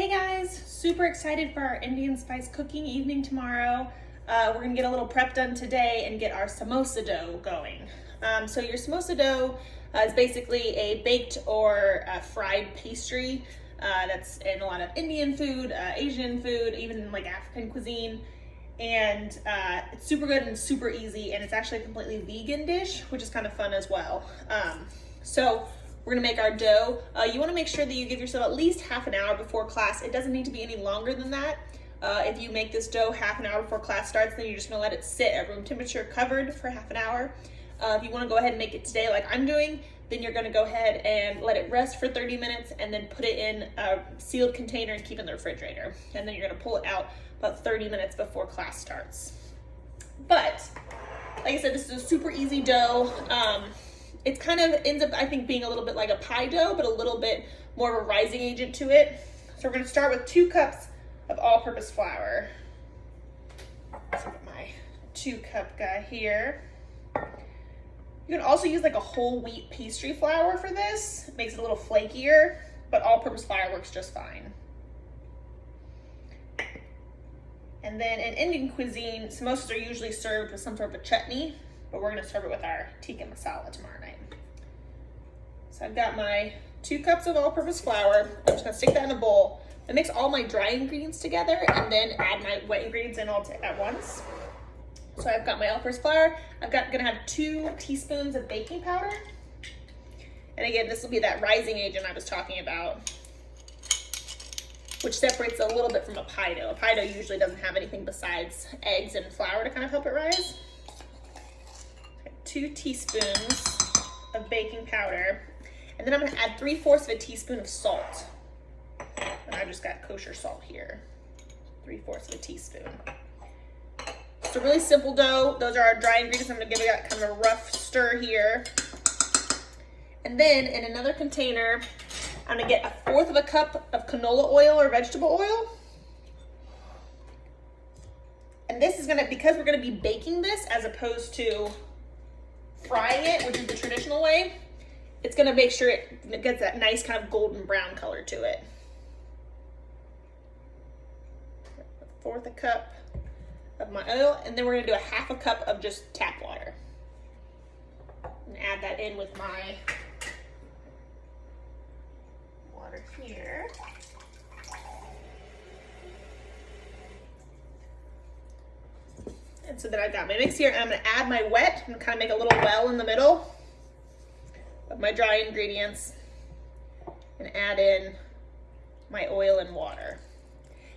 Hey guys, super excited for our Indian spice cooking evening tomorrow. We're gonna get a little prep done today and get our samosa dough going. So your samosa dough is basically a baked or fried pastry that's in a lot of Indian food, Asian food, even like African cuisine. And it's super good and super easy, and it's actually a completely vegan dish, which is kind of fun as well. So we're gonna make our dough. You wanna make sure that you give yourself at least half an hour before class. It doesn't need to be any longer than that. If you make this dough half an hour before class starts, then you're just gonna let it sit at room temperature covered for half an hour. If you wanna go ahead and make it today like I'm doing, then you're gonna go ahead and let it rest for 30 minutes and then put it in a sealed container and keep it in the refrigerator. And then you're gonna pull it out about 30 minutes before class starts. But, like I said, this is a super easy dough. It kind of ends up, I think, being a little bit like a pie dough, but a little bit more of a rising agent to it. So we're gonna start with 2 cups of all-purpose flour. Let's put my 2-cup guy here. You can also use like a whole wheat pastry flour for this. It makes it a little flakier, but all-purpose flour works just fine. And then in Indian cuisine, samosas are usually served with some sort of a chutney, but we're gonna serve it with our tikka masala tomorrow night. So I've got my 2 cups of all-purpose flour. I'm just gonna stick that in a bowl and mix all my dry ingredients together and then add my wet ingredients in all at once. So I've got my all-purpose flour. Gonna have 2 teaspoons of baking powder. And again, this will be that rising agent I was talking about, which separates a little bit from a pie dough. A pie dough usually doesn't have anything besides eggs and flour to kind of help it rise. 2 teaspoons of baking powder. And then I'm gonna add 3/4 of a teaspoon of salt. And I've just got kosher salt here. 3/4 of a teaspoon. It's a really simple dough. Those are our dry ingredients. I'm gonna give it kind of a rough stir here. And then in another container, I'm gonna get 1/4 of a cup of canola oil or vegetable oil. And this is gonna, because we're gonna be baking this as opposed to frying it, which is the traditional way, it's gonna make sure it gets that nice kind of golden brown color to it. 1/4 a cup of my oil, and then we're gonna do 1/2 a cup of just tap water. And add that in with my water here. And so then I've got my mix here, and I'm gonna add my wet and kind of make a little well in the middle of my dry ingredients and add in my oil and water.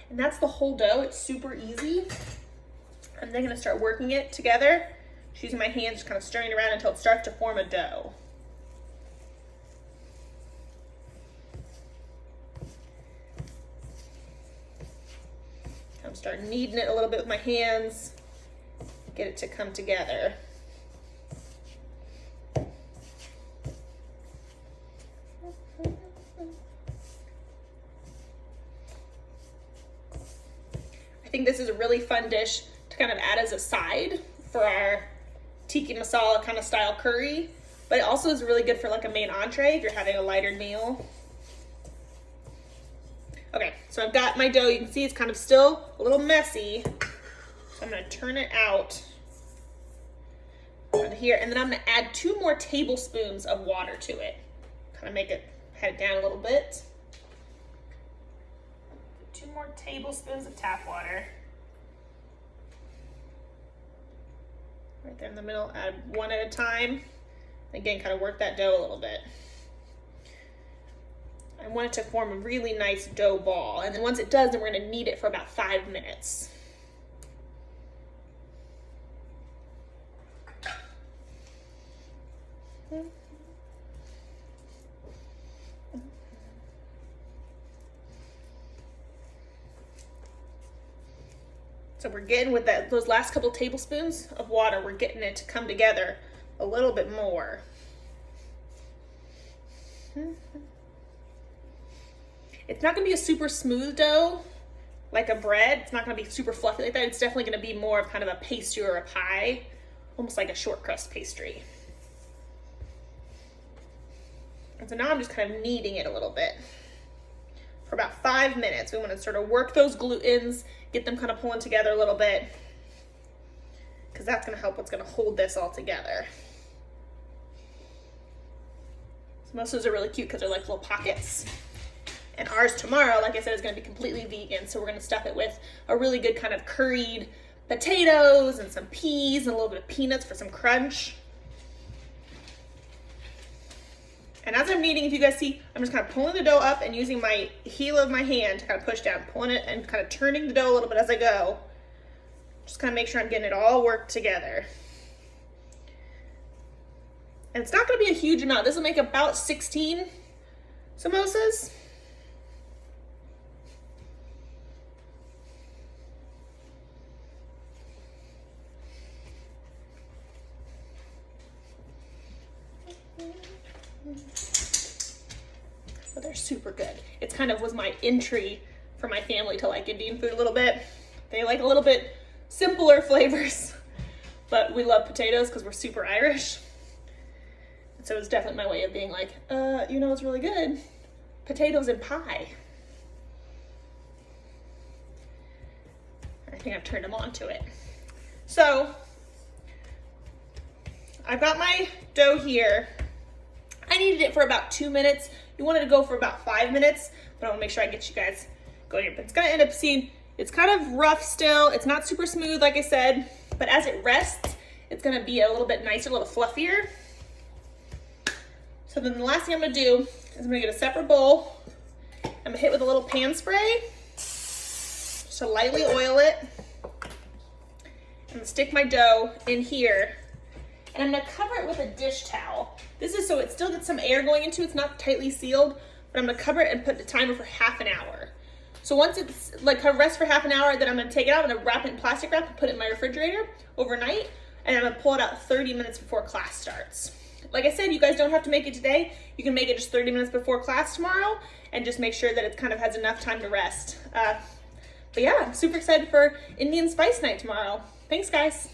And that's the whole dough. It's super easy. I'm then gonna start working it together, just using my hands, just kind of stirring it around until it starts to form a dough. I'm starting kneading it a little bit with my hands, get it to come together. I think this is a really fun dish to kind of add as a side for our tikka masala kind of style curry, but it also is really good for like a main entree if you're having a lighter meal. Okay, so I've got my dough. You can see it's kind of still a little messy. So I'm gonna turn it out here, and then I'm gonna add 2 more tablespoons of water to it. Kind of make it, head it down a little bit. 2 more tablespoons of tap water. Right there in the middle, add 1 at a time. Again, kind of work that dough a little bit. I want it to form a really nice dough ball. And then once it does, then we're gonna knead it for about 5 minutes. So we're getting with those last couple tablespoons of water, we're getting it to come together a little bit more. It's not gonna be a super smooth dough like a bread. It's not gonna be super fluffy like that. It's definitely gonna be more of kind of a pastry or a pie, almost like a short crust pastry. And so now I'm just kind of kneading it a little bit for about 5 minutes. We want to sort of work those glutens, get them kind of pulling together a little bit, because that's going to help what's going to hold this all together. Samosas are really cute because they're like little pockets. And ours tomorrow, like I said, is going to be completely vegan. So we're going to stuff it with a really good kind of curried potatoes and some peas and a little bit of peanuts for some crunch. And as I'm kneading, if you guys see, I'm just kind of pulling the dough up and using my heel of my hand to kind of push down, pulling it and kind of turning the dough a little bit as I go. Just kind of make sure I'm getting it all worked together. And it's not going to be a huge amount. This will make about 16 samosas. But they're super good. It's kind of was my entry for my family to like Indian food a little bit. They like a little bit simpler flavors, but we love potatoes because we're super Irish. So it's definitely my way of being like, you know, it's really good. Potatoes and pie. I think I've turned them on to it. So I've got my dough here. I needed it for about 2 minutes. You wanted to go for about 5 minutes, but I want to make sure I get you guys going here. But it's going to end up seeing, it's kind of rough still. It's not super smooth, like I said, but as it rests, it's going to be a little bit nicer, a little fluffier. So then the last thing I'm going to do is I'm going to get a separate bowl. I'm going to hit with a little pan spray, just to lightly oil it. I'm going to stick my dough in here, and I'm going to cover it with a dish towel. This is so it still gets some air going into it. It's not tightly sealed, but I'm going to cover it and put the timer for half an hour. So once it's like kind of rests for half an hour, then I'm going to take it out. I'm going to wrap it in plastic wrap and put it in my refrigerator overnight, and I'm going to pull it out 30 minutes before class starts. Like I said, you guys don't have to make it today. You can make it just 30 minutes before class tomorrow and just make sure that it kind of has enough time to rest. But yeah, I'm super excited for Indian Spice Night tomorrow. Thanks, guys.